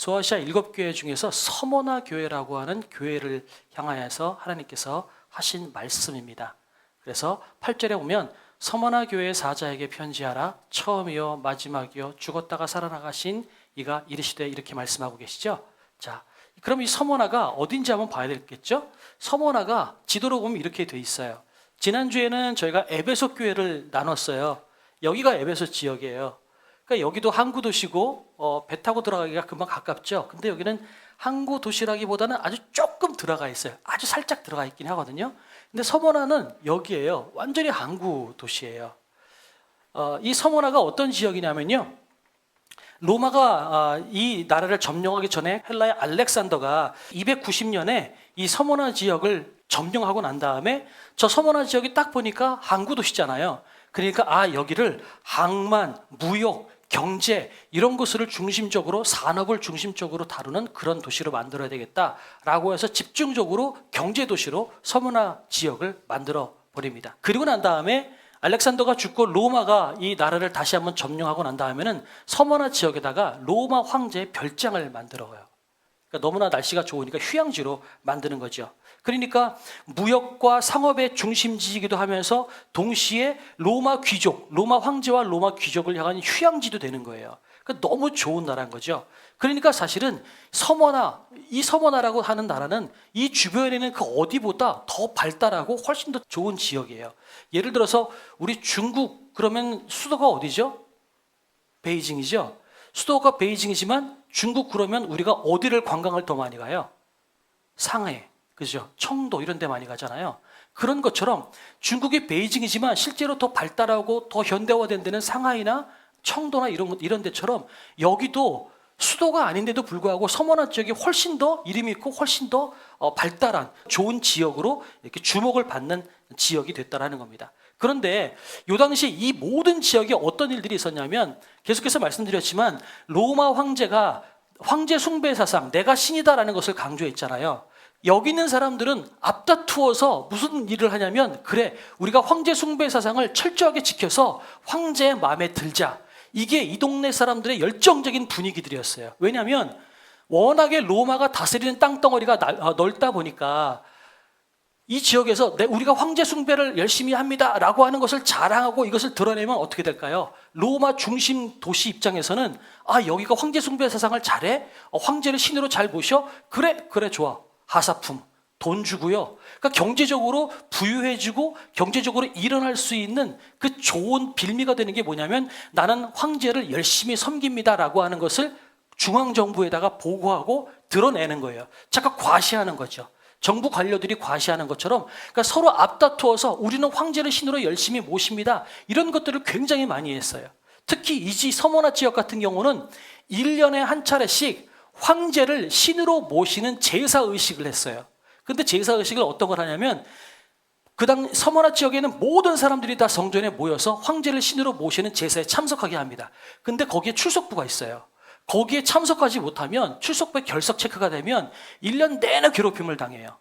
소아시아 7교회 중에서 서머나 교회라고 하는 교회를 향하여서 하나님께서 하신 말씀입니다. 그래서 8절에 보면 서머나 교회 사자에게 편지하라. 처음이요 마지막이요 죽었다가 살아나가신 이가 이르시되, 이렇게 말씀하고 계시죠. 자, 그럼 이 서머나가 어딘지 한번 봐야 되겠죠. 서머나가 지도로 보면 이렇게 돼 있어요. 지난주에는 저희가 에베소 교회를 나눴어요. 여기가 에베소 지역이에요. 그러니까 여기도 항구 도시고 배 타고 들어가기가 금방 가깝죠. 근데 여기는 항구 도시라기보다는 아주 조금 들어가 있어요. 아주 살짝 들어가 있긴 하거든요. 근데 서머나는 여기에요. 완전히 항구 도시예요. 이 서머나가 어떤 지역이냐면요, 로마가 이 나라를 점령하기 전에 헬라의 알렉산더가 290년에 이 서머나 지역을 점령하고 난 다음에 저 서머나 지역이 딱 보니까 항구 도시잖아요. 그러니까 여기를 항만, 무역, 경제 이런 것을 중심적으로, 산업을 중심적으로 다루는 그런 도시로 만들어야 되겠다라고 해서 집중적으로 경제 도시로 서머나 지역을 만들어 버립니다. 그리고 난 다음에 알렉산더가 죽고 로마가 이 나라를 다시 한번 점령하고 난 다음에는 서머나 지역에다가 로마 황제의 별장을 만들어요. 그러니까 너무나 날씨가 좋으니까 휴양지로 만드는 거죠. 그러니까 무역과 상업의 중심지이기도 하면서 동시에 로마 귀족, 로마 황제와 로마 귀족을 향한 휴양지도 되는 거예요. 그러니까 너무 좋은 나라인 거죠. 그러니까 사실은 서머나, 이 서머나라고 하는 나라는 이 주변에 있는 그 어디보다 더 발달하고 훨씬 더 좋은 지역이에요. 예를 들어서 우리 중국 그러면 수도가 어디죠? 베이징이죠. 수도가 베이징이지만 중국 그러면 우리가 어디를 관광을 더 많이 가요? 상해, 그죠? 청도 이런 데 많이 가잖아요. 그런 것처럼 중국이 베이징이지만 실제로 더 발달하고 더 현대화된 데는 상하이나 청도나 이런 데처럼 여기도 수도가 아닌데도 불구하고 서머나 지역이 훨씬 더 이름 있고 훨씬 더 발달한 좋은 지역으로 이렇게 주목을 받는 지역이 됐다라는 겁니다. 그런데 이 당시 이 모든 지역에 어떤 일들이 있었냐면, 계속해서 말씀드렸지만 로마 황제가 황제 숭배 사상, 내가 신이다라는 것을 강조했잖아요. 여기 있는 사람들은 앞다투어서 무슨 일을 하냐면, 그래, 우리가 황제 숭배 사상을 철저하게 지켜서 황제의 마음에 들자. 이게 이 동네 사람들의 열정적인 분위기들이었어요. 왜냐하면 워낙에 로마가 다스리는 땅덩어리가 넓다 보니까 이 지역에서 우리가 황제 숭배를 열심히 합니다 라고 하는 것을 자랑하고 이것을 드러내면 어떻게 될까요? 로마 중심 도시 입장에서는 여기가 황제 숭배 사상을 잘해? 황제를 신으로 잘 모셔? 그래 좋아. 하사품, 돈 주고요. 그러니까 경제적으로 부유해지고 경제적으로 일어날 수 있는 그 좋은 빌미가 되는 게 뭐냐면, 나는 황제를 열심히 섬깁니다라고 하는 것을 중앙정부에다가 보고하고 드러내는 거예요. 잠깐 과시하는 거죠. 정부 관료들이 과시하는 것처럼, 그러니까 서로 앞다투어서 우리는 황제를 신으로 열심히 모십니다. 이런 것들을 굉장히 많이 했어요. 특히 이 서머나 지역 같은 경우는 1년에 한 차례씩 황제를 신으로 모시는 제사의식을 했어요. 근데 제사의식을 어떤 걸 하냐면, 서머나 지역에는 모든 사람들이 다 성전에 모여서 황제를 신으로 모시는 제사에 참석하게 합니다. 근데 거기에 출석부가 있어요. 거기에 참석하지 못하면, 출석부에 결석 체크가 되면 1년 내내 괴롭힘을 당해요.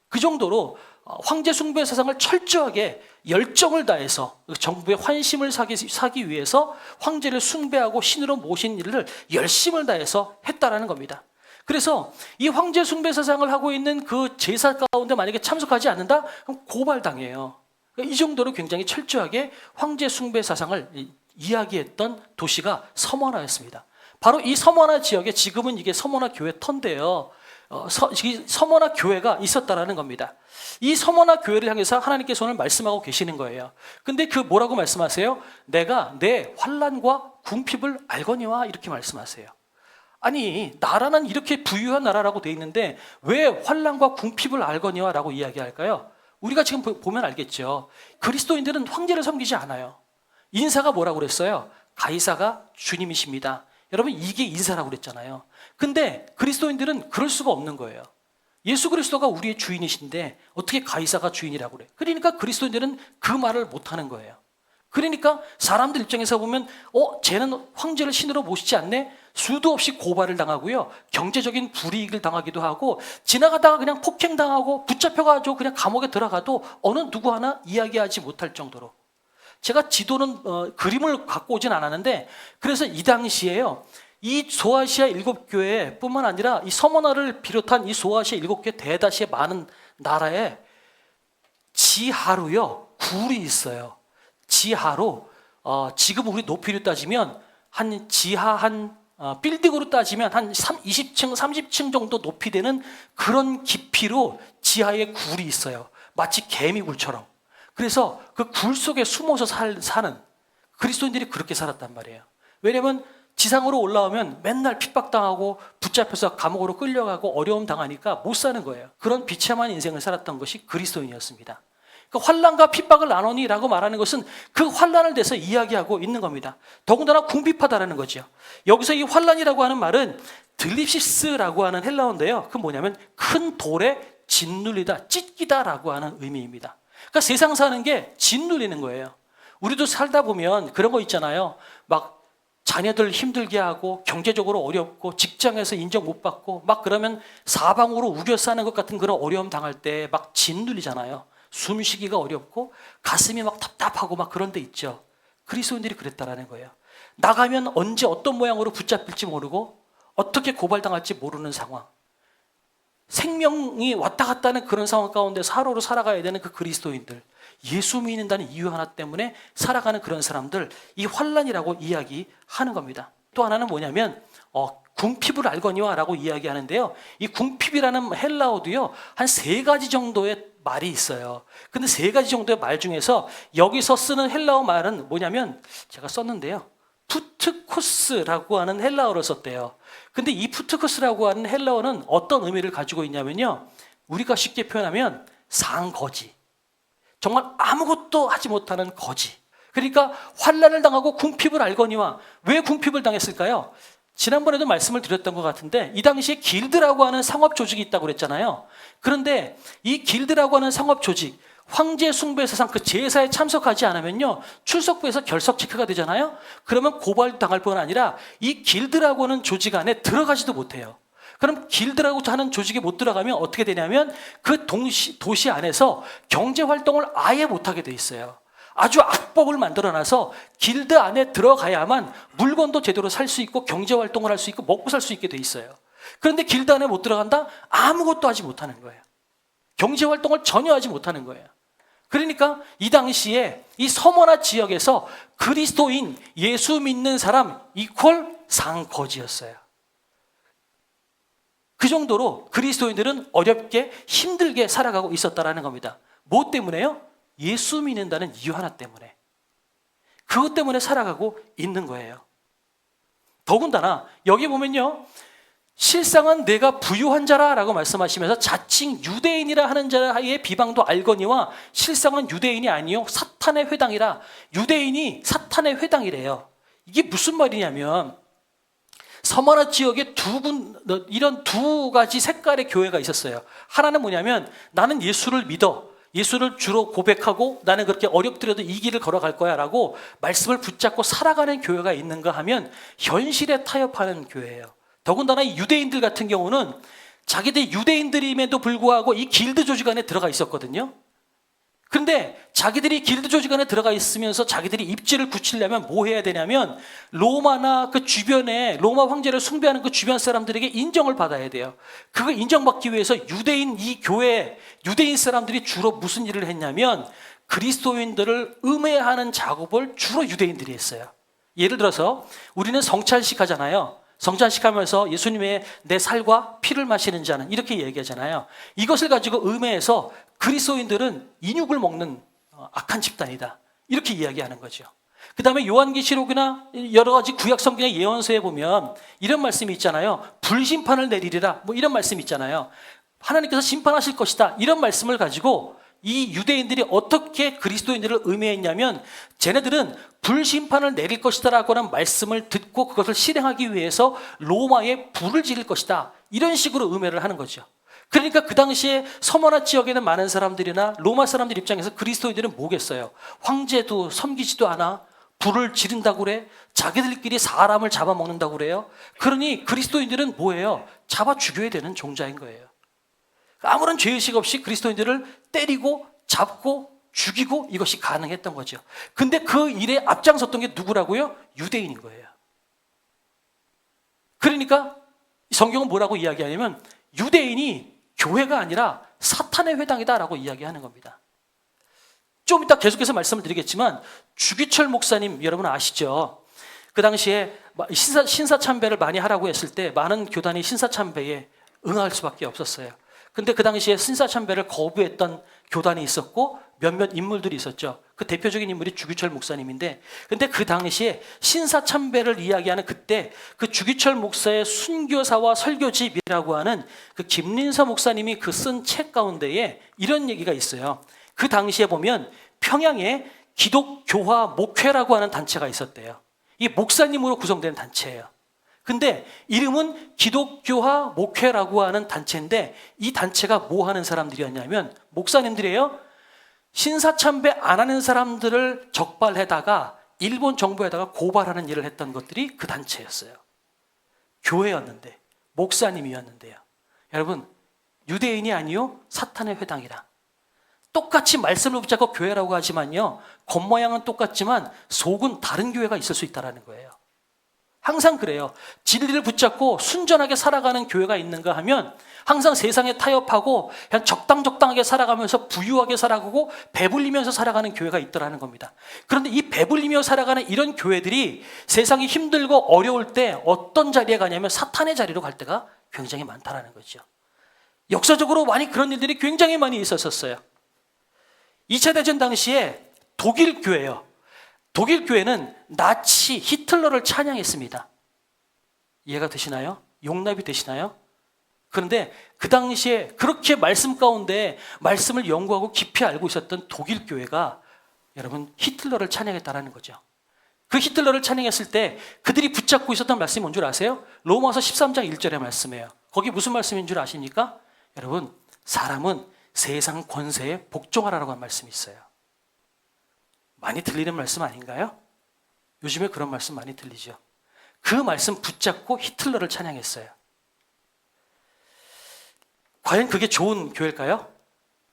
그 정도로 황제 숭배 사상을 철저하게 열정을 다해서 정부의 환심을 사기 위해서 황제를 숭배하고 신으로 모신 일을 열심을 다해서 했다라는 겁니다. 그래서 이 황제 숭배 사상을 하고 있는 그 제사 가운데 만약에 참석하지 않는다? 그럼 고발당해요. 이 정도로 굉장히 철저하게 황제 숭배 사상을 이야기했던 도시가 서머나였습니다. 바로 이 서머나 지역에 지금은 이게 서머나 교회 터인데요. 서머나 교회가 있었다라는 겁니다. 이 서머나 교회를 향해서 하나님께서 오늘 말씀하고 계시는 거예요. 근데 그 뭐라고 말씀하세요? 내가 내 환난과 궁핍을 알거니와, 이렇게 말씀하세요. 아니, 나라는 이렇게 부유한 나라라고 돼 있는데 왜 환난과 궁핍을 알거니와라고 이야기할까요? 우리가 지금 보면 알겠죠. 그리스도인들은 황제를 섬기지 않아요. 인사가 뭐라고 그랬어요? 가이사가 주님이십니다. 여러분, 이게 인사라고 그랬잖아요. 근데 그리스도인들은 그럴 수가 없는 거예요. 예수 그리스도가 우리의 주인이신데 어떻게 가이사가 주인이라고 그래? 그러니까 그리스도인들은 그 말을 못하는 거예요. 그러니까 사람들 입장에서 보면 쟤는 황제를 신으로 모시지 않네? 수도 없이 고발을 당하고요, 경제적인 불이익을 당하기도 하고, 지나가다가 그냥 폭행당하고 붙잡혀가지고 그냥 감옥에 들어가도 어느 누구 하나 이야기하지 못할 정도로. 제가 지도는 그림을 갖고 오진 않았는데, 그래서 이 당시에요, 이 소아시아 7교회 뿐만 아니라 이 서머나를 비롯한 이 소아시아 7교회 대다수의 많은 나라에 지하로요 굴이 있어요. 지하로 지금 우리 높이로 따지면 한 지하 빌딩으로 따지면 한 20층, 30층 정도 높이 되는 그런 깊이로 지하에 굴이 있어요. 마치 개미굴처럼. 그래서 그 굴 속에 숨어서 사는 그리스도인들이 그렇게 살았단 말이에요. 왜냐하면 지상으로 올라오면 맨날 핍박당하고 붙잡혀서 감옥으로 끌려가고 어려움 당하니까 못 사는 거예요. 그런 비참한 인생을 살았던 것이 그리스도인이었습니다. 그러니까 환난과 핍박을 나누니라고 말하는 것은 그 환난을 대해서 이야기하고 있는 겁니다. 더군다나 궁핍하다라는 거죠. 여기서 이 환난이라고 하는 말은 들립시스라고 하는 헬라어인데요. 그건 뭐냐면 큰 돌에 짓눌리다, 찢기다라고 하는 의미입니다. 그러니까 세상 사는 게 짓눌리는 거예요. 우리도 살다 보면 그런 거 있잖아요. 막 자녀들 힘들게 하고 경제적으로 어렵고 직장에서 인정 못 받고 막 그러면 사방으로 우겨 싸는 것 같은 그런 어려움 당할 때 막 짓눌리잖아요. 숨쉬기가 어렵고 가슴이 막 답답하고 막 그런 데 있죠. 그리스도인들이 그랬다라는 거예요. 나가면 언제 어떤 모양으로 붙잡힐지 모르고 어떻게 고발당할지 모르는 상황. 생명이 왔다 갔다 하는 그런 상황 가운데서 하루를 살아가야 되는 그 그리스도인들, 예수 믿는다는 이유 하나 때문에 살아가는 그런 사람들, 이 환난이라고 이야기하는 겁니다. 또 하나는 뭐냐면 궁핍을 알거니와 라고 이야기하는데요. 이 궁핍이라는 헬라어도요 한 3가지 정도의 말이 있어요. 근데 3가지 정도의 말 중에서 여기서 쓰는 헬라어 말은 뭐냐면 제가 썼는데요, 푸트코스라고 하는 헬라어를 썼대요. 근데 이 푸트코스라고 하는 헬라어는 어떤 의미를 가지고 있냐면요, 우리가 쉽게 표현하면 상거지, 정말 아무것도 하지 못하는 거지. 그러니까 환난을 당하고 궁핍을 알거니와. 왜 궁핍을 당했을까요? 지난번에도 말씀을 드렸던 것 같은데 이 당시에 길드라고 하는 상업 조직이 있다고 그랬잖아요. 그런데 이 길드라고 하는 상업 조직, 황제 숭배 세상 그 제사에 참석하지 않으면요 출석부에서 결석 체크가 되잖아요. 그러면 고발당할 뿐 아니라 이 길드라고 하는 조직 안에 들어가지도 못해요. 그럼 길드라고 하는 조직에 못 들어가면 어떻게 되냐면 그 도시 안에서 경제 활동을 아예 못하게 돼 있어요. 아주 악법을 만들어놔서 길드 안에 들어가야만 물건도 제대로 살 수 있고 경제 활동을 할 수 있고 먹고 살 수 있게 돼 있어요. 그런데 길드 안에 못 들어간다? 아무것도 하지 못하는 거예요. 경제 활동을 전혀 하지 못하는 거예요. 그러니까 이 당시에 이 서머나 지역에서 그리스도인, 예수 믿는 사람 이퀄 상거지였어요. 그 정도로 그리스도인들은 어렵게 힘들게 살아가고 있었다라는 겁니다. 뭐 때문에요? 예수 믿는다는 이유 하나 때문에. 그것 때문에 살아가고 있는 거예요. 더군다나 여기 보면요, 실상은 내가 부유한 자라라고 말씀하시면서 자칭 유대인이라 하는 자의 비방도 알거니와 실상은 유대인이 아니요 사탄의 회당이라. 유대인이 사탄의 회당이래요. 이게 무슨 말이냐면 서머나 지역에 이런 2가지 색깔의 교회가 있었어요. 하나는 뭐냐면 나는 예수를 믿어, 예수를 주로 고백하고 나는 그렇게 어렵더라도 이 길을 걸어갈 거야 라고 말씀을 붙잡고 살아가는 교회가 있는가 하면 현실에 타협하는 교회예요. 더군다나 이 유대인들 같은 경우는 자기들 유대인들임에도 불구하고 이 길드 조직 안에 들어가 있었거든요. 그런데 자기들이 길드 조직 안에 들어가 있으면서 자기들이 입지를 굳히려면 뭐 해야 되냐면 로마나 그 주변에 로마 황제를 숭배하는 그 주변 사람들에게 인정을 받아야 돼요. 그걸 인정받기 위해서 유대인 이 교회, 유대인 사람들이 주로 무슨 일을 했냐면 그리스도인들을 음해하는 작업을 주로 유대인들이 했어요. 예를 들어서 우리는 성찬식 하잖아요. 성찬식 하면서 예수님의 내 살과 피를 마시는 자는 이렇게 얘기하잖아요. 이것을 가지고 음해해서 그리스도인들은 인육을 먹는 악한 집단이다, 이렇게 이야기하는 거죠. 그 다음에 요한계시록이나 여러 가지 구약 성경의 예언서에 보면 이런 말씀이 있잖아요. 불심판을 내리리라, 뭐 이런 말씀이 있잖아요. 하나님께서 심판하실 것이다, 이런 말씀을 가지고 이 유대인들이 어떻게 그리스도인들을 음해했냐면 쟤네들은 불심판을 내릴 것이다 라고 하는 말씀을 듣고 그것을 실행하기 위해서 로마에 불을 지를 것이다, 이런 식으로 음해를 하는 거죠. 그러니까 그 당시에 서머나 지역에는 많은 사람들이나 로마 사람들 입장에서 그리스도인들은 뭐겠어요? 황제도 섬기지도 않아, 불을 지른다고 그래, 자기들끼리 사람을 잡아먹는다고 그래요. 그러니 그리스도인들은 뭐예요? 잡아 죽여야 되는 종자인 거예요. 아무런 죄의식 없이 그리스도인들을 때리고 잡고 죽이고 이것이 가능했던 거죠. 근데 그 일에 앞장섰던 게 누구라고요? 유대인인 거예요. 그러니까 성경은 뭐라고 이야기하냐면 유대인이 교회가 아니라 사탄의 회당이다라고 이야기하는 겁니다. 좀 이따 계속해서 말씀을 드리겠지만 주기철 목사님 여러분 아시죠? 그 당시에 신사참배를 많이 하라고 했을 때 많은 교단이 신사참배에 응할 수밖에 없었어요. 근데 그 당시에 신사참배를 거부했던 교단이 있었고 몇몇 인물들이 있었죠. 그 대표적인 인물이 주기철 목사님인데, 근데 그 당시에 신사참배를 이야기하는 그때 그 주기철 목사의 순교사와 설교집이라고 하는 그 김린서 목사님이 그 쓴 책 가운데에 이런 얘기가 있어요. 그 당시에 보면 평양에 기독교화 목회라고 하는 단체가 있었대요. 이 목사님으로 구성된 단체예요. 근데 이름은 기독교화 목회라고 하는 단체인데 이 단체가 뭐 하는 사람들이었냐면 목사님들이에요. 신사참배 안 하는 사람들을 적발해다가 일본 정부에다가 고발하는 일을 했던 것들이 그 단체였어요. 교회였는데, 목사님이었는데요. 여러분, 유대인이 아니요 사탄의 회당이라. 똑같이 말씀을 붙잡고 교회라고 하지만요, 겉모양은 똑같지만 속은 다른 교회가 있을 수 있다는 거예요. 항상 그래요. 진리를 붙잡고 순전하게 살아가는 교회가 있는가 하면 항상 세상에 타협하고 그냥 적당하게 살아가면서 부유하게 살아가고 배불리면서 살아가는 교회가 있더라는 겁니다. 그런데 이 배불리며 살아가는 이런 교회들이 세상이 힘들고 어려울 때 어떤 자리에 가냐면 사탄의 자리로 갈 때가 굉장히 많다라는 거죠. 역사적으로 많이 그런 일들이 굉장히 많이 있었어요. 2차 대전 당시에 독일 교회요. 독일 교회는 나치 히틀러를 찬양했습니다. 이해가 되시나요? 용납이 되시나요? 그런데 그 당시에 그렇게 말씀 가운데 말씀을 연구하고 깊이 알고 있었던 독일 교회가 여러분 히틀러를 찬양했다라는 거죠. 그 히틀러를 찬양했을 때 그들이 붙잡고 있었던 말씀이 뭔 줄 아세요? 로마서 13장 1절의 말씀이에요. 거기 무슨 말씀인 줄 아십니까? 여러분, 사람은 세상 권세에 복종하라고 한 말씀이 있어요. 많이 들리는 말씀 아닌가요? 요즘에 그런 말씀 많이 들리죠. 그 말씀 붙잡고 히틀러를 찬양했어요. 과연 그게 좋은 교회일까요?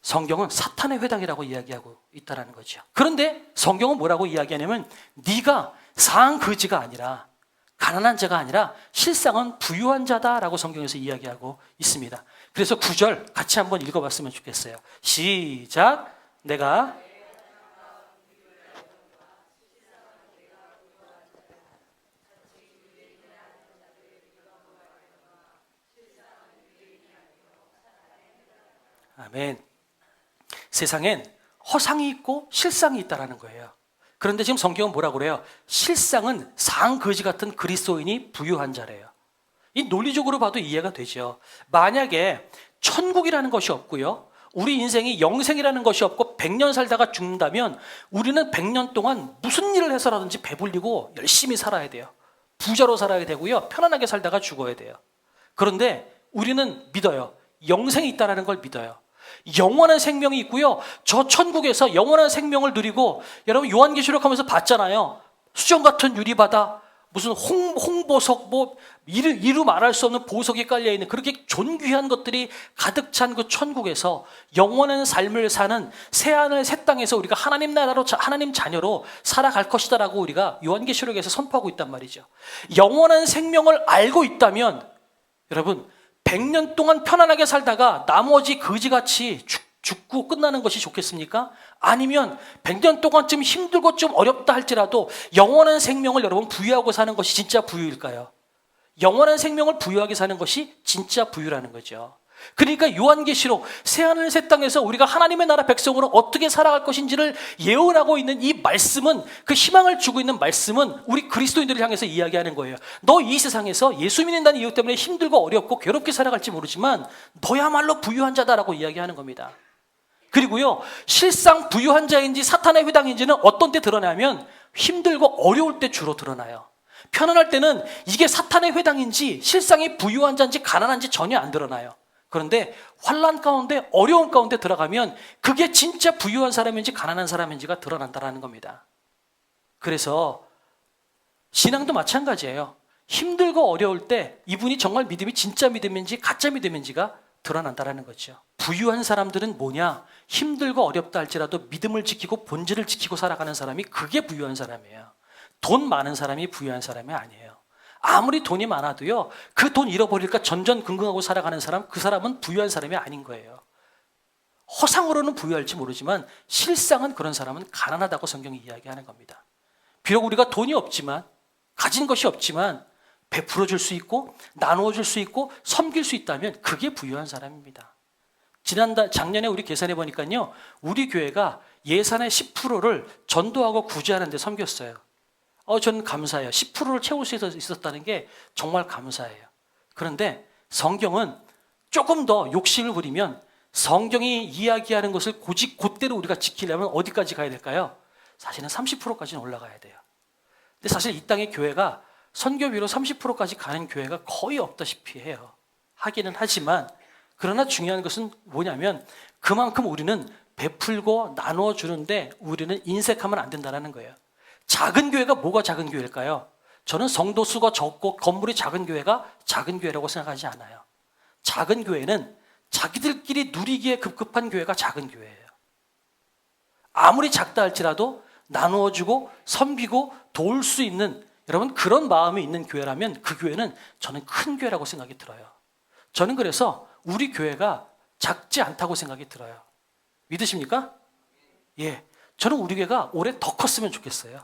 성경은 사탄의 회당이라고 이야기하고 있다는 거죠. 그런데 성경은 뭐라고 이야기하냐면 네가 상한 거지가 아니라 가난한 자가 아니라 실상은 부유한 자다라고 성경에서 이야기하고 있습니다. 그래서 9절 같이 한번 읽어봤으면 좋겠어요. 시작. 내가 아멘. 세상엔 허상이 있고 실상이 있다라는 거예요. 그런데 지금 성경은 뭐라고 그래요? 실상은 상거지 같은 그리스도인이 부유한 자래요. 이 논리적으로 봐도 이해가 되죠. 만약에 천국이라는 것이 없고요, 우리 인생이 영생이라는 것이 없고 100년 살다가 죽는다면 우리는 100년 동안 무슨 일을 해서라든지 배불리고 열심히 살아야 돼요. 부자로 살아야 되고요, 편안하게 살다가 죽어야 돼요. 그런데 우리는 믿어요. 영생이 있다는 걸 믿어요. 영원한 생명이 있고요, 저 천국에서 영원한 생명을 누리고, 여러분 요한계시록 하면서 봤잖아요. 수정 같은 유리바다, 무슨 홍보석, 뭐 이루 말할 수 없는 보석이 깔려있는 그렇게 존귀한 것들이 가득 찬 그 천국에서 영원한 삶을 사는 새하늘 새 땅에서 우리가 하나님 나라로, 하나님 자녀로 살아갈 것이다라고 우리가 요한계시록에서 선포하고 있단 말이죠. 영원한 생명을 알고 있다면 여러분 100년 동안 편안하게 살다가 나머지 거지같이 죽고 끝나는 것이 좋겠습니까? 아니면 100년 동안 좀 힘들고 좀 어렵다 할지라도 영원한 생명을 여러분 부유하고 사는 것이 진짜 부유일까요? 영원한 생명을 부유하게 사는 것이 진짜 부유라는 거죠. 그러니까 요한계시록 새하늘 새 땅에서 우리가 하나님의 나라 백성으로 어떻게 살아갈 것인지를 예언하고 있는 이 말씀은, 그 희망을 주고 있는 말씀은 우리 그리스도인들을 향해서 이야기하는 거예요. 너 이 세상에서 예수 믿는다는 이유 때문에 힘들고 어렵고 괴롭게 살아갈지 모르지만 너야말로 부유한 자다라고 이야기하는 겁니다. 그리고요, 실상 부유한 자인지 사탄의 회당인지는 어떤 때 드러나면 힘들고 어려울 때 주로 드러나요. 편안할 때는 이게 사탄의 회당인지 실상이 부유한 자인지 가난한지 전혀 안 드러나요. 그런데 환난 가운데, 어려움 가운데 들어가면 그게 진짜 부유한 사람인지 가난한 사람인지가 드러난다는 겁니다. 그래서 신앙도 마찬가지예요. 힘들고 어려울 때 이분이 정말 믿음이 진짜 믿음인지 가짜 믿음인지가 드러난다는 거죠. 부유한 사람들은 뭐냐? 힘들고 어렵다 할지라도 믿음을 지키고 본질을 지키고 살아가는 사람이, 그게 부유한 사람이에요. 돈 많은 사람이 부유한 사람이 아니에요. 아무리 돈이 많아도요, 그 돈 잃어버릴까 전전긍긍하고 살아가는 사람, 그 사람은 부유한 사람이 아닌 거예요. 허상으로는 부유할지 모르지만 실상은 그런 사람은 가난하다고 성경이 이야기하는 겁니다. 비록 우리가 돈이 없지만, 가진 것이 없지만 베풀어 줄 수 있고 나누어 줄 수 있고 섬길 수 있다면 그게 부유한 사람입니다. 작년에 우리 계산해 보니까요, 우리 교회가 예산의 10%를 전도하고 구제하는 데 섬겼어요. 저는 감사해요. 10%를 채울 수 있었다는 게 정말 감사해요. 그런데 성경은 조금 더 욕심을 부리면 성경이 이야기하는 것을 고집 곧대로 우리가 지키려면 어디까지 가야 될까요? 사실은 30%까지는 올라가야 돼요. 근데 사실 이 땅의 교회가 선교비로 30%까지 가는 교회가 거의 없다시피 해요. 하기는 하지만 그러나 중요한 것은 뭐냐면 그만큼 우리는 베풀고 나누어 주는데 우리는 인색하면 안 된다는 거예요. 작은 교회가 뭐가 작은 교회일까요? 저는 성도 수가 적고 건물이 작은 교회가 작은 교회라고 생각하지 않아요. 작은 교회는 자기들끼리 누리기에 급급한 교회가 작은 교회예요. 아무리 작다 할지라도 나누어 주고 섬기고 도울 수 있는, 여러분, 그런 마음이 있는 교회라면 그 교회는 저는 큰 교회라고 생각이 들어요. 저는 그래서 우리 교회가 작지 않다고 생각이 들어요. 믿으십니까? 예. 저는 우리 교회가 올해 더 컸으면 좋겠어요.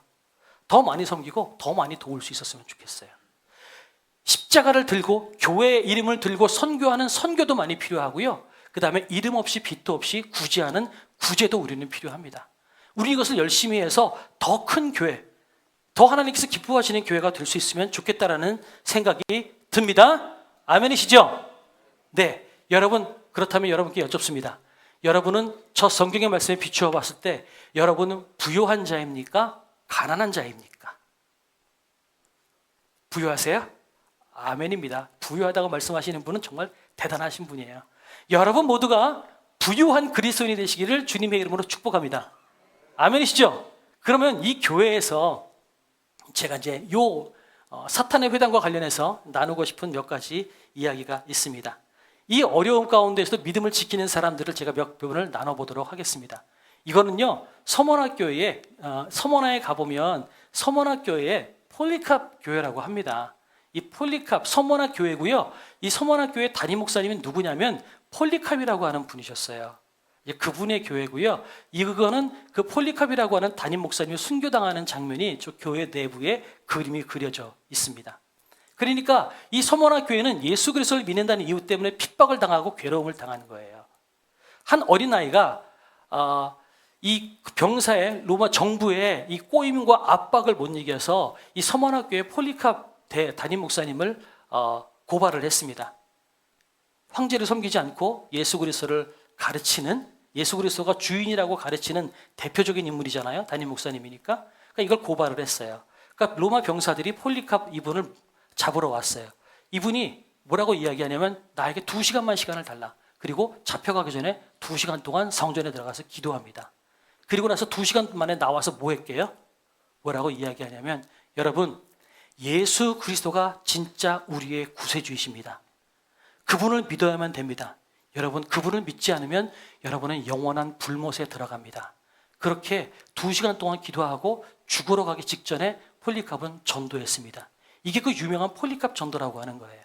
더 많이 섬기고 더 많이 도울 수 있었으면 좋겠어요. 십자가를 들고 교회의 이름을 들고 선교하는 선교도 많이 필요하고요. 그 다음에 이름 없이 빚도 없이 구제하는 구제도 우리는 필요합니다. 우리 이것을 열심히 해서 더 큰 교회, 더 하나님께서 기뻐하시는 교회가 될 수 있으면 좋겠다라는 생각이 듭니다. 아멘이시죠? 네. 여러분, 그렇다면 여러분께 여쭙습니다. 여러분은 저 성경의 말씀에 비추어 봤을 때 여러분은 부유한 자입니까? 가난한 자입니까? 부유하세요? 아멘입니다. 부유하다고 말씀하시는 분은 정말 대단하신 분이에요. 여러분 모두가 부유한 그리스도인이 되시기를 주님의 이름으로 축복합니다. 아멘이시죠? 그러면 이 교회에서 제가 이제 사탄의 회당과 관련해서 나누고 싶은 몇 가지 이야기가 있습니다. 이 어려움 가운데서도 믿음을 지키는 사람들을 제가 몇 부분을 나눠보도록 하겠습니다. 이거는요, 서머나에 가보면 서머나 교회에 폴리캅 교회라고 합니다. 이 폴리캅 서머나 교회고요. 이 서머나 교회 담임 목사님은 누구냐면 폴리캅이라고 하는 분이셨어요. 그분의 교회고요. 이거는 그 폴리캅이라고 하는 담임 목사님이 순교당하는 장면이 저 교회 내부에 그림이 그려져 있습니다. 그러니까 이 서머나 교회는 예수 그리스도를 믿는다는 이유 때문에 핍박을 당하고 괴로움을 당하는 거예요. 한 어린아이가 이 병사의 로마 정부의 이 꼬임과 압박을 못 이겨서 이 서머나 교회 폴리캅 담임 목사님을 고발을 했습니다. 황제를 섬기지 않고 예수 그리스도를 가르치는, 예수 그리스도가 주인이라고 가르치는 대표적인 인물이잖아요. 담임 목사님이니까. 그러니까 이걸 고발을 했어요. 그러니까 로마 병사들이 폴리캅 이분을 잡으러 왔어요. 이분이 뭐라고 이야기하냐면 나에게 2시간만 시간을 달라. 그리고 잡혀가기 전에 2시간 동안 성전에 들어가서 기도합니다. 그리고 나서 2시간 만에 나와서 뭐 했게요? 뭐라고 이야기하냐면 여러분, 예수 그리스도가 진짜 우리의 구세주이십니다. 그분을 믿어야만 됩니다. 여러분, 그분을 믿지 않으면 여러분은 영원한 불못에 들어갑니다. 그렇게 2시간 동안 기도하고 죽으러 가기 직전에 폴리캅은 전도했습니다. 이게 그 유명한 폴리캅 전도라고 하는 거예요.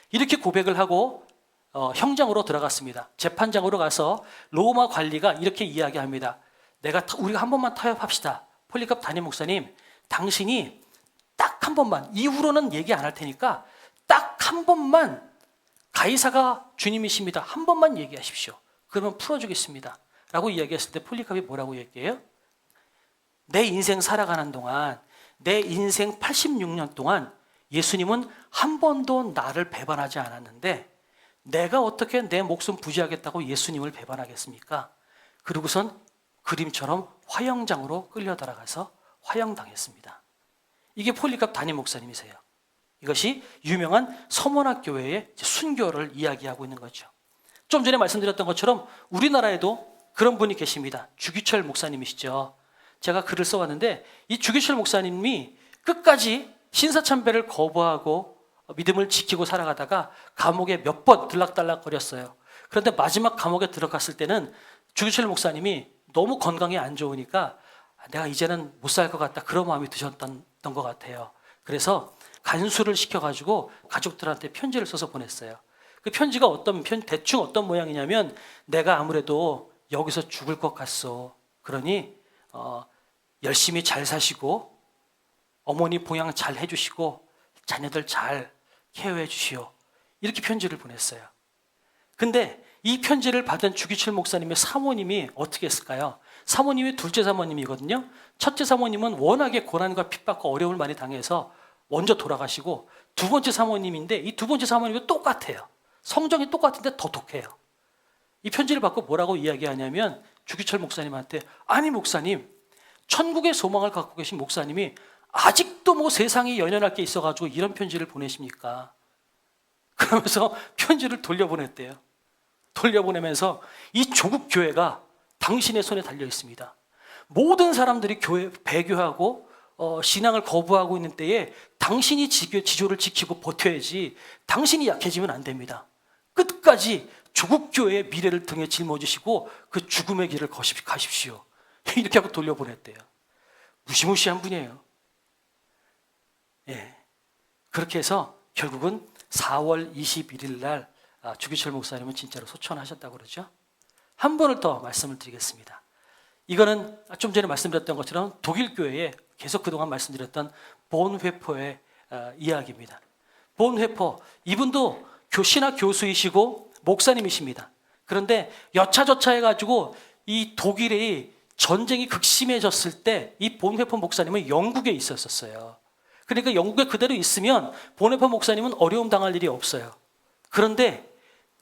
이렇게 고백을 하고 형장으로 들어갔습니다. 재판장으로 가서 로마 관리가 이렇게 이야기합니다. 우리가 한 번만 타협합시다. 폴리캅 담임 목사님, 당신이 딱 한 번만, 이후로는 얘기 안 할 테니까 딱 한 번만 가이사가 주님이십니다. 한 번만 얘기하십시오. 그러면 풀어주겠습니다. 라고 이야기했을 때 폴리캅이 뭐라고 얘기해요? 내 인생 살아가는 동안, 내 인생 86년 동안 예수님은 한 번도 나를 배반하지 않았는데 내가 어떻게 내 목숨 부지하겠다고 예수님을 배반하겠습니까? 그리고선 그림처럼 화형장으로 끌려 들어가서 화형당했습니다. 이게 폴리캅 담임 목사님이세요. 이것이 유명한 서머나 교회의 순교를 이야기하고 있는 거죠. 좀 전에 말씀드렸던 것처럼 우리나라에도 그런 분이 계십니다. 주기철 목사님이시죠. 제가 글을 써왔는데 이 주기철 목사님이 끝까지 신사참배를 거부하고 믿음을 지키고 살아가다가 감옥에 몇 번 들락달락거렸어요. 그런데 마지막 감옥에 들어갔을 때는 주기철 목사님이 너무 건강이 안 좋으니까 내가 이제는 못 살 것 같다, 그런 마음이 드셨던 것 같아요. 그래서 간수를 시켜가지고 가족들한테 편지를 써서 보냈어요. 그 편지가 대충 어떤 모양이냐면, 내가 아무래도 여기서 죽을 것 같소. 그러니 열심히 잘 사시고 어머니 봉양 잘 해주시고 자녀들 잘 케어해 주시오. 이렇게 편지를 보냈어요. 근데 이 편지를 받은 주기철 목사님의 사모님이 어떻게 했을까요? 사모님이 둘째 사모님이거든요. 첫째 사모님은 워낙에 고난과 핍박과 어려움을 많이 당해서 먼저 돌아가시고, 두 번째 사모님인데 이 두 번째 사모님이 똑같아요. 성정이 똑같은데 더 독해요. 이 편지를 받고 뭐라고 이야기하냐면, 주기철 목사님한테, 아니 목사님, 천국의 소망을 갖고 계신 목사님이 아직도 뭐 세상에 연연할 게 있어가지고 이런 편지를 보내십니까? 그러면서 편지를 돌려보냈대요. 돌려보내면서 이 조국 교회가 당신의 손에 달려 있습니다. 모든 사람들이 교회 배교하고 신앙을 거부하고 있는 때에 당신이 지조를 지키고 버텨야지, 당신이 약해지면 안 됩니다. 끝까지 조국 교회의 미래를 등에 짊어지시고 그 죽음의 길을 가십시오. 이렇게 하고 돌려보냈대요. 무시무시한 분이에요. 예. 그렇게 해서 결국은 4월 21일 날 주기철 목사님은 진짜로 소천하셨다고 그러죠. 한 번을 더 말씀을 드리겠습니다. 이거는 좀 전에 말씀드렸던 것처럼 독일 교회에 계속 그동안 말씀드렸던 본회퍼의 이야기입니다. 본회퍼, 이분도 신학 교수이시고 목사님이십니다. 그런데 여차저차 해가지고 이 독일의 전쟁이 극심해졌을 때 이 본회퍼 목사님은 영국에 있었어요. 그러니까 영국에 그대로 있으면 본회퍼 목사님은 어려움 당할 일이 없어요. 그런데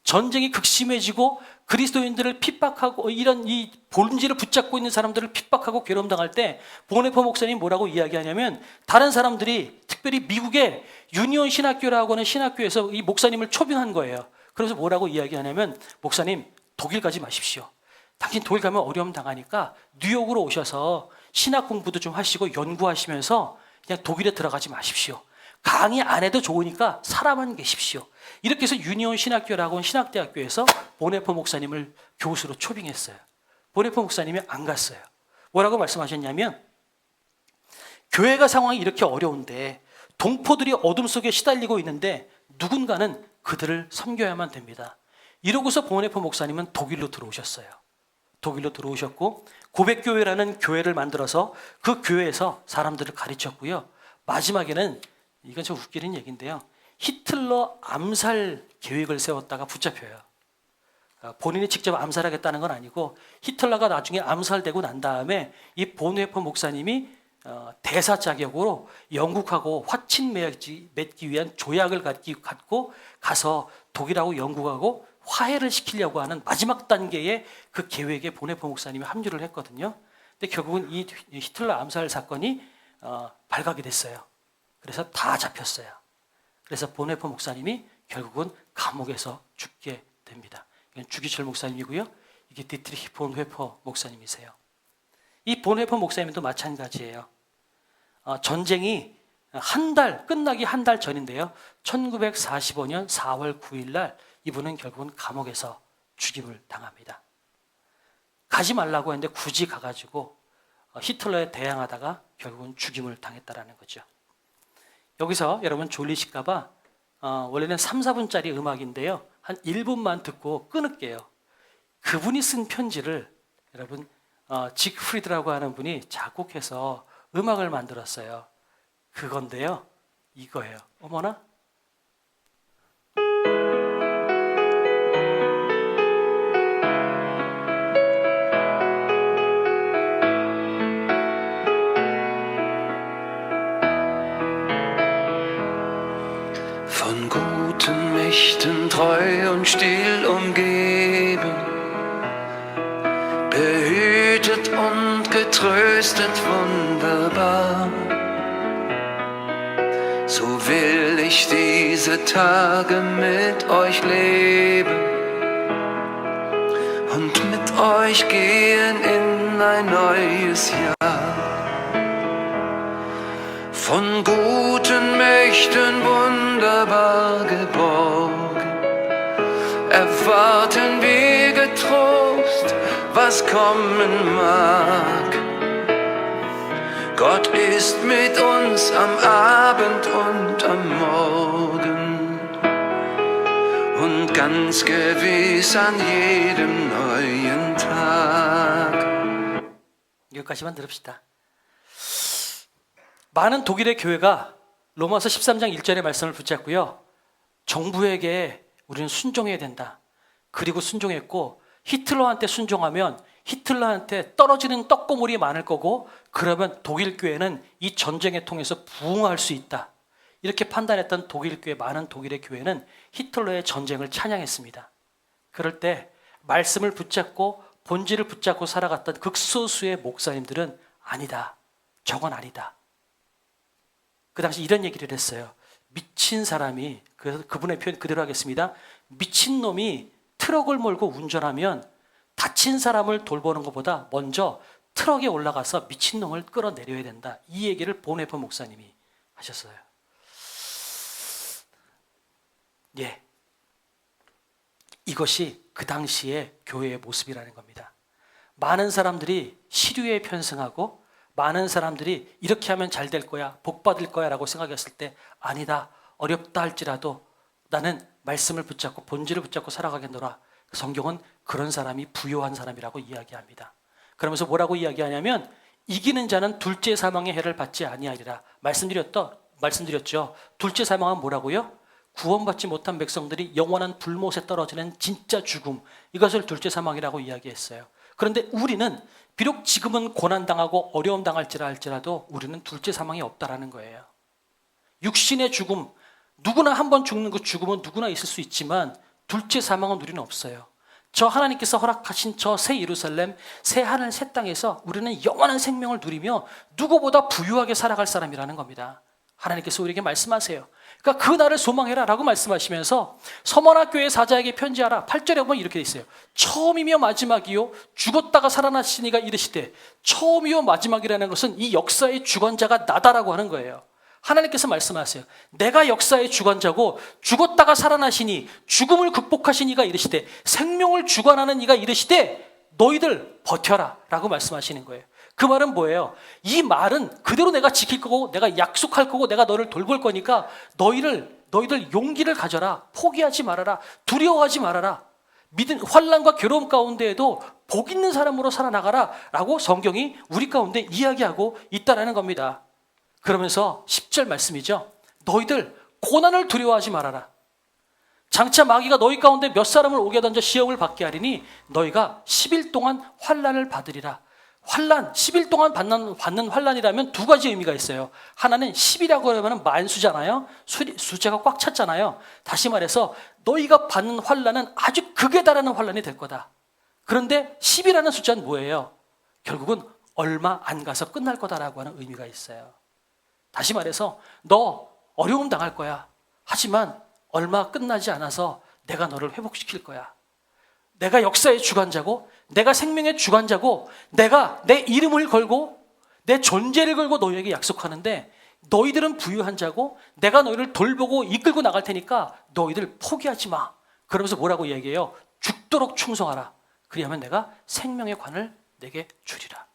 전쟁이 극심해지고 그리스도인들을 핍박하고 이런 이 본질을 붙잡고 있는 사람들을 핍박하고 괴로움 당할 때 본회퍼 목사님이 뭐라고 이야기하냐면, 다른 사람들이 특별히 미국의 유니온 신학교라고 하는 신학교에서 이 목사님을 초빙한 거예요. 그래서 뭐라고 이야기하냐면, 목사님 독일 가지 마십시오. 당신 독일 가면 어려움 당하니까 뉴욕으로 오셔서 신학 공부도 좀 하시고 연구하시면서 그냥 독일에 들어가지 마십시오. 강의 안 해도 좋으니까 살아만 계십시오. 이렇게 해서 유니온 신학교라고 하는 신학대학교에서 본회퍼 목사님을 교수로 초빙했어요. 본회퍼 목사님이 안 갔어요. 뭐라고 말씀하셨냐면, 교회가 상황이 이렇게 어려운데 동포들이 어둠 속에 시달리고 있는데 누군가는 그들을 섬겨야만 됩니다. 이러고서 본회퍼 목사님은 독일로 들어오셨어요. 독일로 들어오셨고 고백교회라는 교회를 만들어서 그 교회에서 사람들을 가르쳤고요. 마지막에는, 이건 좀 웃기는 얘기인데요, 히틀러 암살 계획을 세웠다가 붙잡혀요. 본인이 직접 암살하겠다는 건 아니고 히틀러가 나중에 암살되고 난 다음에 이 본회퍼 목사님이 대사 자격으로 영국하고 화친 맺기 위한 조약을 갖고 가서 독일하고 영국하고 화해를 시키려고 하는 마지막 단계의 그 계획에 본회퍼 목사님이 합류를 했거든요. 근데 결국은 이 히틀러 암살 사건이 발각이 됐어요. 그래서 다 잡혔어요. 그래서 본회퍼 목사님이 결국은 감옥에서 죽게 됩니다. 이건 주기철 목사님이고요. 이게 디트리히 본회퍼 목사님이세요. 이 본회퍼 목사님도 마찬가지예요. 전쟁이 끝나기 한 달 전인데요. 1945년 4월 9일 날 이분은 결국은 감옥에서 죽임을 당합니다. 가지 말라고 했는데 굳이 가가지고 히틀러에 대항하다가 결국은 죽임을 당했다라는 거죠. 여기서 여러분 졸리실까 봐 원래는 3, 4분짜리 음악인데요. 한 1분만 듣고 끊을게요. 그분이 쓴 편지를 여러분 지크프리드라고 하는 분이 작곡해서 음악을 만들었어요. 그건데요. 이거예요. 어머나? Von guten Mächten treu und still umgeben, behütet und getröstet wunderbar. So will ich diese Tage mit euch leben und mit euch gehen in ein neues Jahr. Von guten Mächten wunderbar geborgen, erwarten wir getrost, was kommen mag. Gott ist mit uns am Abend und am Morgen und ganz gewiss an jedem neuen Tag. 여기까지만 들읍시다. 많은 독일의 교회가 로마서 13장 1절의 말씀을 붙잡고요, 정부에게 우리는 순종해야 된다. 그리고 순종했고, 히틀러한테 순종하면 히틀러한테 떨어지는 떡고물이 많을 거고, 그러면 독일 교회는 이 전쟁을 통해서 부흥할 수 있다. 이렇게 판단했던 독일 교회, 많은 독일의 교회는 히틀러의 전쟁을 찬양했습니다. 그럴 때 말씀을 붙잡고 본질을 붙잡고 살아갔던 극소수의 목사님들은 아니다. 저건 아니다. 그 당시 이런 얘기를 했어요. 미친 사람이, 그분의 표현 그대로 하겠습니다. 미친 놈이 트럭을 몰고 운전하면 다친 사람을 돌보는 것보다 먼저 트럭에 올라가서 미친 놈을 끌어내려야 된다. 이 얘기를 보네퍼 목사님이 하셨어요. 예, 이것이 그 당시의 교회의 모습이라는 겁니다. 많은 사람들이 시류에 편승하고, 많은 사람들이 이렇게 하면 잘 될 거야, 복 받을 거야 라고 생각했을 때, 아니다, 어렵다 할지라도 나는 말씀을 붙잡고 본질을 붙잡고 살아가겠노라. 성경은 그런 사람이 부요한 사람이라고 이야기합니다. 그러면서 뭐라고 이야기하냐면, 이기는 자는 둘째 사망의 해를 받지 아니하리라. 말씀드렸죠. 둘째 사망은 뭐라고요? 구원받지 못한 백성들이 영원한 불못에 떨어지는 진짜 죽음, 이것을 둘째 사망이라고 이야기했어요. 그런데 우리는 비록 지금은 고난당하고 어려움 당할지라 할지라도 우리는 둘째 사망이 없다라는 거예요. 육신의 죽음, 누구나 한 번 죽는 그 죽음은 누구나 있을 수 있지만 둘째 사망은 우리는 없어요. 저 하나님께서 허락하신 저 새 예루살렘, 새 하늘, 새 땅에서 우리는 영원한 생명을 누리며 누구보다 부유하게 살아갈 사람이라는 겁니다. 하나님께서 우리에게 말씀하세요. 그러니까 그 날을 소망해라 라고 말씀하시면서 서머나 교회 사자에게 편지하라. 8절에 보면 이렇게 돼 있어요. 처음이며 마지막이요 죽었다가 살아나시니가 이르시되, 처음이요 마지막이라는 것은 이 역사의 주관자가 나다라고 하는 거예요. 하나님께서 말씀하세요. 내가 역사의 주관자고 죽었다가 살아나시니, 죽음을 극복하신 이가 이르시되, 생명을 주관하는 이가 이르시되 너희들 버텨라 라고 말씀하시는 거예요. 그 말은 뭐예요? 이 말은 그대로 내가 지킬 거고 내가 약속할 거고 내가 너를 돌볼 거니까 너희들 용기를 가져라. 포기하지 말아라. 두려워하지 말아라. 환난과 괴로움 가운데에도 복 있는 사람으로 살아나가라 라고 성경이 우리 가운데 이야기하고 있다는 겁니다. 그러면서 10절 말씀이죠. 너희들 고난을 두려워하지 말아라. 장차 마귀가 너희 가운데 몇 사람을 오게 던져 시험을 받게 하리니 너희가 10일 동안 환난을 받으리라. 환난, 10일 동안 받는 환난이라면 두 가지 의미가 있어요. 하나는 10이라고 하면 만수잖아요. 숫자가 꽉 찼잖아요. 다시 말해서 너희가 받는 환난은 아주 극에 달하는 환난이 될 거다. 그런데 10이라는 숫자는 뭐예요? 결국은 얼마 안 가서 끝날 거다라고 하는 의미가 있어요. 다시 말해서 너 어려움 당할 거야. 하지만 얼마 끝나지 않아서 내가 너를 회복시킬 거야. 내가 역사의 주관자고, 내가 생명의 주관자고, 내가 내 이름을 걸고 내 존재를 걸고 너희에게 약속하는데, 너희들은 부유한 자고 내가 너희를 돌보고 이끌고 나갈 테니까 너희들 포기하지 마. 그러면서 뭐라고 얘기해요? 죽도록 충성하라. 그리하면 내가 생명의 관을 내게 주리라.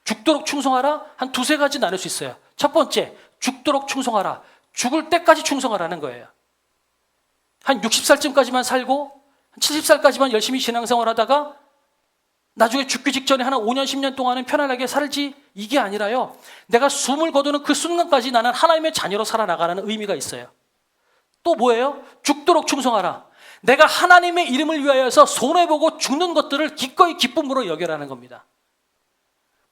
죽도록 충성하라. 한 두세 가지 나눌 수 있어요. 첫 번째, 죽도록 충성하라. 죽을 때까지 충성하라는 거예요. 한 60살쯤까지만 살고 70살까지만 열심히 신앙생활 하다가 나중에 죽기 직전에 한 5년 10년 동안은 편안하게 살지, 이게 아니라요, 내가 숨을 거두는 그 순간까지 나는 하나님의 자녀로 살아나가라는 의미가 있어요. 또 뭐예요? 죽도록 충성하라. 내가 하나님의 이름을 위하여서 손해보고 죽는 것들을 기꺼이 기쁨으로 여겨라는 겁니다.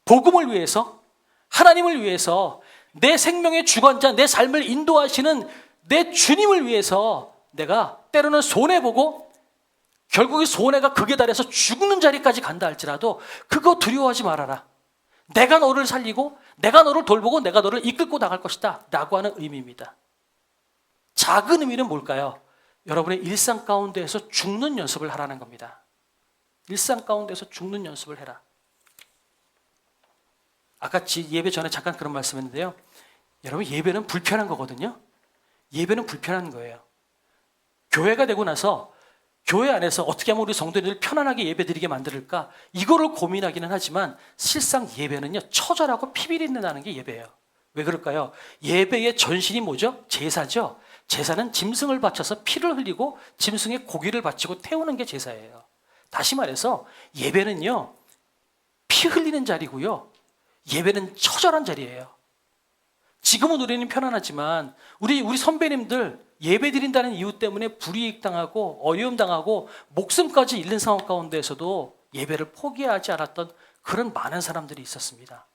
복음을 위해서, 하나님을 위해서, 내 생명의 주관자, 내 삶을 인도하시는 내 주님을 위해서 내가 때로는 손해보고 결국에 손해가 극에 달해서 죽는 자리까지 간다 할지라도 그거 두려워하지 말아라. 내가 너를 살리고 내가 너를 돌보고 내가 너를 이끌고 나갈 것이다 라고 하는 의미입니다. 작은 의미는 뭘까요? 여러분의 일상 가운데에서 죽는 연습을 하라는 겁니다. 일상 가운데서 죽는 연습을 해라. 아까 예배 전에 잠깐 그런 말씀했는데요. 여러분, 예배는 불편한 거거든요. 예배는 불편한 거예요. 교회가 되고 나서 교회 안에서 어떻게 하면 우리 성도들을 편안하게 예배드리게 만들까? 이거를 고민하기는 하지만 실상 예배는요, 처절하고 피비린내 게 예배예요. 왜 그럴까요? 예배의 전신이 뭐죠? 제사죠. 제사는 짐승을 바쳐서 피를 흘리고 짐승의 고기를 바치고 태우는 게 제사예요. 다시 말해서 예배는요, 피 흘리는 자리고요, 예배는 처절한 자리예요. 지금은 우리는 편안하지만 우리 선배님들 예배 드린다는 이유 때문에 불이익 당하고 어려움 당하고 목숨까지 잃는 상황 가운데에서도 예배를 포기하지 않았던 그런 많은 사람들이 있었습니다.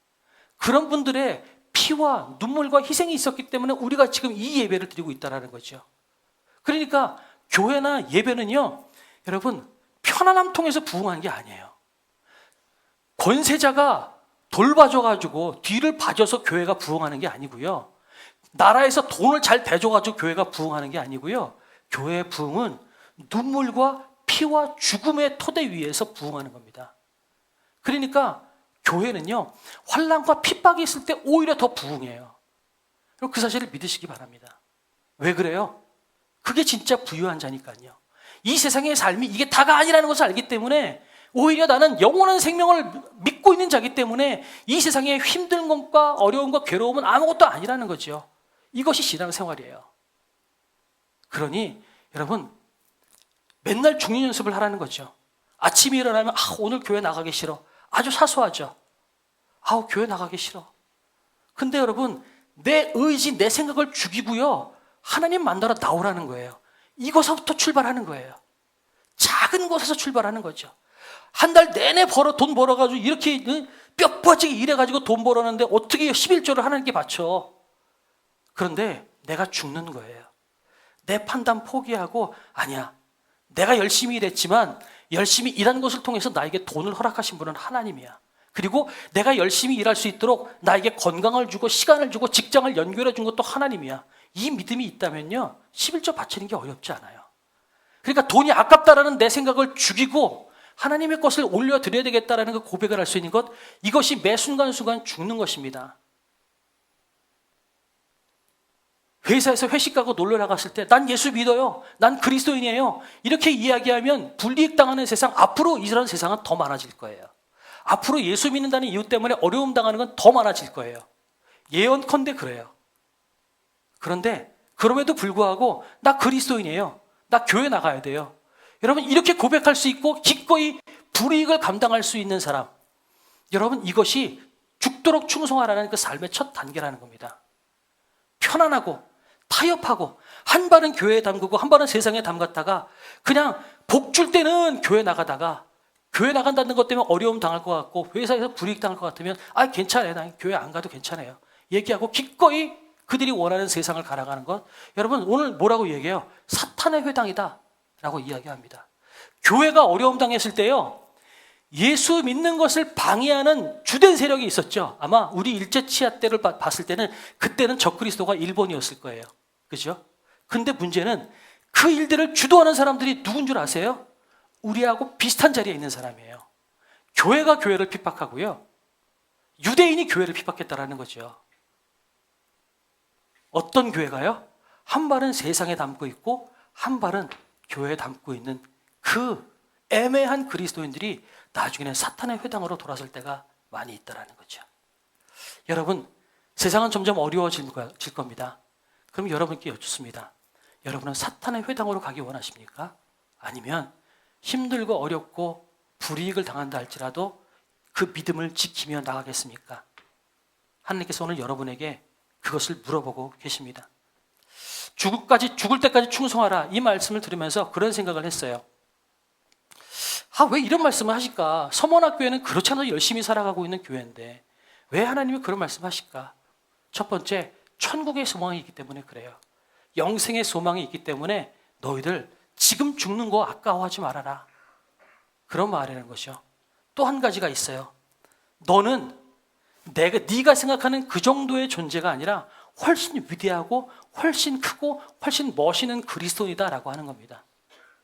그런 분들의 피와 눈물과 희생이 있었기 때문에 우리가 지금 이 예배를 드리고 있다는 거죠. 그러니까 교회나 예배는요, 여러분, 편안함 통해서 부흥하는 게 아니에요. 권세자가 돌봐줘가지고 뒤를 봐줘서 교회가 부흥하는 게 아니고요, 나라에서 돈을 잘 대줘가지고 교회가 부흥하는 게 아니고요, 교회의 부흥은 눈물과 피와 죽음의 토대 위에서 부흥하는 겁니다. 그러니까 교회는요, 환난과 핍박이 있을 때 오히려 더 부흥해요. 그리고 그 사실을 믿으시기 바랍니다. 왜 그래요? 그게 진짜 부유한 자니까요. 이 세상의 삶이 이게 다가 아니라는 것을 알기 때문에 오히려 나는 영원한 생명을 믿고 있는 자기 때문에 이 세상의 힘든 것과 어려움과 괴로움은 아무것도 아니라는 거죠. 이것이 신앙생활이에요. 그러니 여러분, 맨날 중립 연습을 하라는 거죠. 아침에 일어나면 오늘 교회 나가기 싫어. 아주 사소하죠. 교회 나가기 싫어. 근데 여러분, 내 의지, 내 생각을 죽이고요, 하나님 만나러 나오라는 거예요. 이것부터 출발하는 거예요. 작은 것에서 출발하는 거죠. 한 달 내내 돈 벌어가지고 이렇게 뼈 빠지게 일해가지고 돈 벌었는데 어떻게 11조를 하나님께 바쳐? 그런데 내가 죽는 거예요. 내 판단 포기하고, 아니야, 내가 열심히 일했지만 열심히 일한 것을 통해서 나에게 돈을 허락하신 분은 하나님이야. 그리고 내가 열심히 일할 수 있도록 나에게 건강을 주고 시간을 주고 직장을 연결해 준 것도 하나님이야. 이 믿음이 있다면요, 11조 바치는 게 어렵지 않아요. 그러니까 돈이 아깝다라는 내 생각을 죽이고 하나님의 것을 올려드려야 되겠다라는 그 고백을 할 수 있는 것, 이것이 매 순간순간 죽는 것입니다. 회사에서 회식 가고 놀러 나갔을 때 난 예수 믿어요, 난 그리스도인이에요, 이렇게 이야기하면 불이익 당하는 세상, 앞으로 이런 세상은 더 많아질 거예요. 앞으로 예수 믿는다는 이유 때문에 어려움 당하는 건 더 많아질 거예요. 예언컨대 그래요. 그런데 그럼에도 불구하고 나 그리스도인이에요, 나 교회 나가야 돼요, 여러분, 이렇게 고백할 수 있고 기꺼이 불이익을 감당할 수 있는 사람, 여러분, 이것이 죽도록 충성하라는 그 삶의 첫 단계라는 겁니다. 편안하고 타협하고 한 발은 교회에 담그고 한 발은 세상에 담갔다가 그냥 복 줄 때는 교회 나가다가 교회 나간다는 것 때문에 어려움 당할 것 같고 회사에서 불이익 당할 것 같으면 괜찮아요, 난 교회 안 가도 괜찮아요 얘기하고 기꺼이 그들이 원하는 세상을 갈아가는 것, 여러분, 오늘 뭐라고 얘기해요? 사탄의 회당이다 라고 이야기합니다. 교회가 어려움 당했을 때요, 예수 믿는 것을 방해하는 주된 세력이 있었죠. 아마 우리 일제치하 때를 봤을 때는 그때는 적그리스도가 일본이었을 거예요. 그죠? 근데 문제는 그 일들을 주도하는 사람들이 누군 줄 아세요? 우리하고 비슷한 자리에 있는 사람이에요. 교회가 교회를 핍박하고요, 유대인이 교회를 핍박했다라는 거죠. 어떤 교회가요? 한 발은 세상에 담고 있고 한 발은 교회에 담고 있는 그 애매한 그리스도인들이 나중에는 사탄의 회당으로 돌아설 때가 많이 있다는 거죠. 여러분, 세상은 점점 어려워질 겁니다. 그럼 여러분께 여쭙습니다. 여러분은 사탄의 회당으로 가기 원하십니까? 아니면 힘들고 어렵고 불이익을 당한다 할지라도 그 믿음을 지키며 나가겠습니까? 하나님께서 오늘 여러분에게 그것을 물어보고 계십니다. 죽을 때까지 충성하라, 이 말씀을 들으면서 그런 생각을 했어요. 왜 이런 말씀을 하실까? 서머나교회는 그렇지 않아도 열심히 살아가고 있는 교회인데 왜 하나님이 그런 말씀을 하실까? 첫 번째, 천국의 소망이 있기 때문에 그래요. 영생의 소망이 있기 때문에 너희들 지금 죽는 거 아까워하지 말아라, 그런 말이라는 것이죠. 또 한 가지가 있어요. 너는 네가 생각하는 그 정도의 존재가 아니라 훨씬 위대하고 훨씬 크고 훨씬 멋있는 그리스도이다라고 하는 겁니다.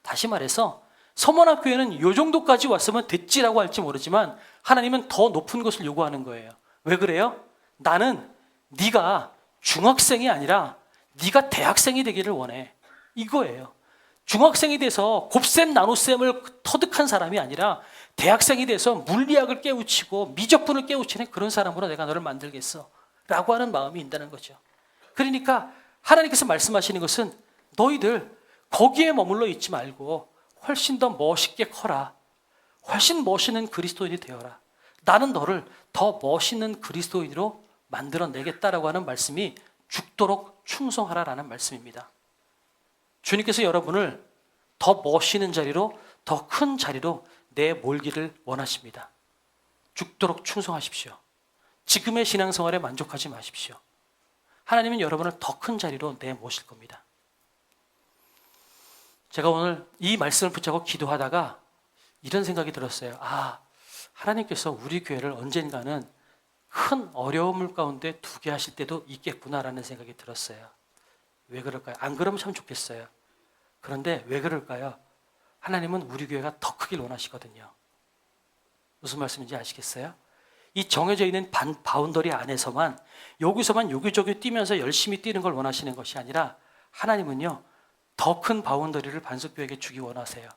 다시 말해서 서머나교회는 이 정도까지 왔으면 됐지라고 할지 모르지만 하나님은 더 높은 것을 요구하는 거예요. 왜 그래요? 나는 네가 중학생이 아니라 네가 대학생이 되기를 원해, 이거예요. 중학생이 돼서 곱셈 나눗셈을 터득한 사람이 아니라 대학생이 돼서 물리학을 깨우치고 미적분을 깨우치는 그런 사람으로 내가 너를 만들겠어 라고 하는 마음이 있다는 거죠. 그러니까 하나님께서 말씀하시는 것은 너희들 거기에 머물러 있지 말고 훨씬 더 멋있게 커라. 훨씬 멋있는 그리스도인이 되어라. 나는 너를 더 멋있는 그리스도인으로 만들어내겠다라고 하는 말씀이 죽도록 충성하라라는 말씀입니다. 주님께서 여러분을 더 멋있는 자리로, 더 큰 자리로 내몰기를 원하십니다. 죽도록 충성하십시오. 지금의 신앙생활에 만족하지 마십시오. 하나님은 여러분을 더 큰 자리로 내모실 겁니다. 제가 오늘 이 말씀을 붙잡고 기도하다가 이런 생각이 들었어요. 하나님께서 우리 교회를 언젠가는 큰 어려움을 가운데 두게 하실 때도 있겠구나라는 생각이 들었어요. 왜 그럴까요? 안 그러면 참 좋겠어요. 그런데 왜 그럴까요? 하나님은 우리 교회가 더 크길 원하시거든요. 무슨 말씀인지 아시겠어요? 이 정해져 있는 바운더리 안에서만 여기서만 여기저기 뛰면서 열심히 뛰는 걸 원하시는 것이 아니라 하나님은요, 더 큰 바운더리를 반석교회에게 주기 원하세요.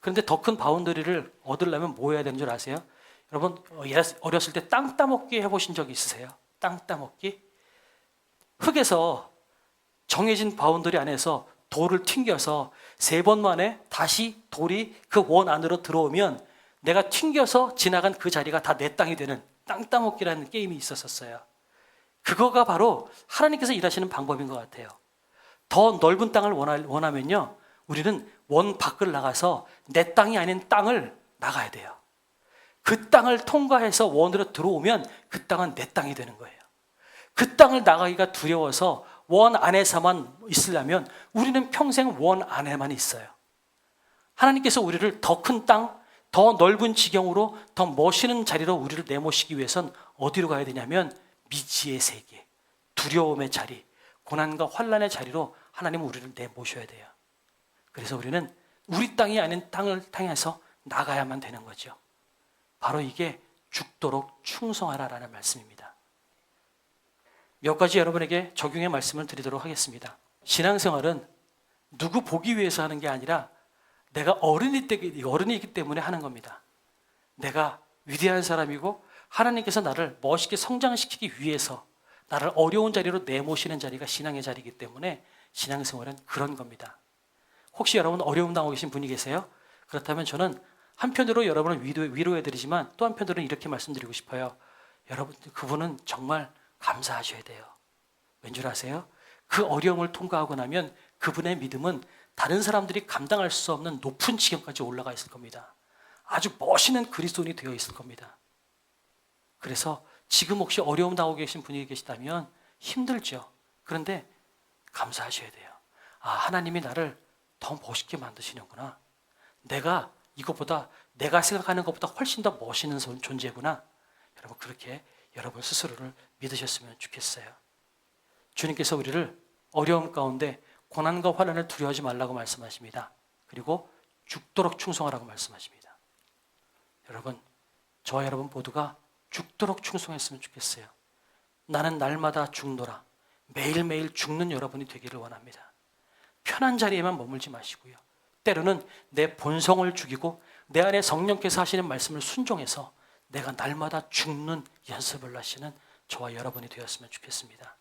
그런데 더 큰 바운더리를 얻으려면 뭐 해야 되는 줄 아세요? 여러분 어렸을 때 땅 따먹기 해보신 적 있으세요? 땅 따먹기? 흙에서 정해진 바운더리 안에서 돌을 튕겨서 3번 만에 다시 돌이 그 원 안으로 들어오면 내가 튕겨서 지나간 그 자리가 다 내 땅이 되는 땅 따먹기라는 게임이 있었어요. 그거가 바로 하나님께서 일하시는 방법인 것 같아요. 더 넓은 땅을 원하면요, 우리는 원 밖을 나가서 내 땅이 아닌 땅을 나가야 돼요. 그 땅을 통과해서 원으로 들어오면 그 땅은 내 땅이 되는 거예요. 그 땅을 나가기가 두려워서 원 안에서만 있으려면 우리는 평생 원 안에만 있어요. 하나님께서 우리를 더 큰 땅, 더 넓은 지경으로, 더 멋있는 자리로 우리를 내모시기 위해선 어디로 가야 되냐면 미지의 세계, 두려움의 자리, 고난과 환난의 자리로 하나님은 우리를 내모셔야 돼요. 그래서 우리는 우리 땅이 아닌 땅을 향해서 나가야만 되는 거죠. 바로 이게 죽도록 충성하라라는 말씀입니다. 몇 가지 여러분에게 적용의 말씀을 드리도록 하겠습니다. 신앙생활은 누구 보기 위해서 하는 게 아니라 내가 어른이기 때문에 하는 겁니다. 내가 위대한 사람이고 하나님께서 나를 멋있게 성장시키기 위해서 나를 어려운 자리로 내모시는 자리가 신앙의 자리이기 때문에 신앙생활은 그런 겁니다. 혹시 여러분 어려움 당하고 계신 분이 계세요? 그렇다면 저는 한편으로 여러분을 위로해드리지만 또 한편으로는 이렇게 말씀드리고 싶어요. 여러분, 그분은 정말 감사하셔야 돼요. 왠 줄 아세요? 그 어려움을 통과하고 나면 그분의 믿음은 다른 사람들이 감당할 수 없는 높은 지경까지 올라가 있을 겁니다. 아주 멋있는 그리스도인이 되어 있을 겁니다. 그래서 지금 혹시 어려움 당하고 계신 분이 계시다면 힘들죠. 그런데 감사하셔야 돼요. 하나님이 나를 더 멋있게 만드시는구나. 내가 이것보다, 내가 생각하는 것보다 훨씬 더 멋있는 존재구나. 여러분, 그렇게 여러분 스스로를 믿으셨으면 좋겠어요. 주님께서 우리를 어려움 가운데 고난과 환난을 두려워하지 말라고 말씀하십니다. 그리고 죽도록 충성하라고 말씀하십니다. 여러분, 저와 여러분 모두가 죽도록 충성했으면 좋겠어요. 나는 날마다 죽노라. 매일매일 죽는 여러분이 되기를 원합니다. 편한 자리에만 머물지 마시고요. 때로는 내 본성을 죽이고 내 안에 성령께서 하시는 말씀을 순종해서 내가 날마다 죽는 연습을 하시는 저와 여러분이 되었으면 좋겠습니다.